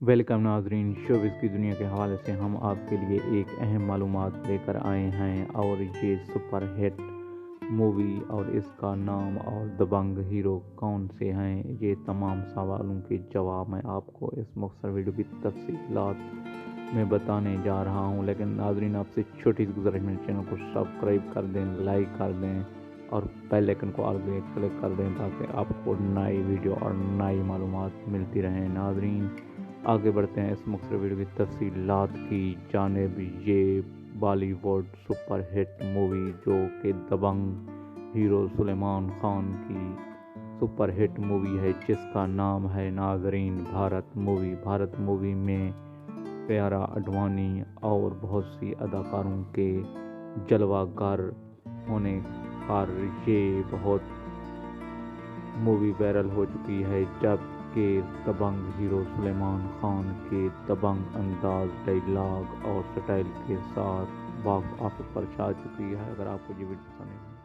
Welcome ناظرین، showbiz کی دنیا کے حوالے سے ہم آپ کے لیے ایک اہم معلومات لے کر آئے ہیں اور یہ سپر ہٹ مووی اور اس کا نام اور دبنگ ہیرو کون سے ہیں، یہ تمام سوالوں کے جواب میں آپ کو اس مختصر ویڈیو کی تفصیلات میں بتانے جا رہا ہوں۔ لیکن ناظرین، آپ سے چھوٹی سی گزارش، میرے چینل کو سبسکرائب کر دیں، لائک کر دیں اور بیل آئیکن کو آل پہ کلک کر دیں تاکہ آپ کو نئی ویڈیو اور نئی معلومات ملتی رہیں۔ ناظرین، آگے بڑھتے ہیں اس مختصر ویڈیو کی تفصیلات کی جانب۔ یہ بالی ووڈ سپر ہٹ مووی جو کہ دبنگ ہیرو سلمان خان کی سپر ہٹ مووی ہے، جس کا نام ہے ناظرین بھارت مووی۔ بھارت مووی میں پیارا اڈوانی اور بہت سی اداکاروں کے جلوہ گر ہونے پر یہ بہت مووی وائرل ہو چکی ہے، جبکہ دبنگ ہیرو سلمان خان کے دبنگ انداز، ڈائیلاگ اور سٹائل کے ساتھ باکس آفس پر چھا چکی ہے۔ اگر آپ کو یہ ویڈیو پسند ہے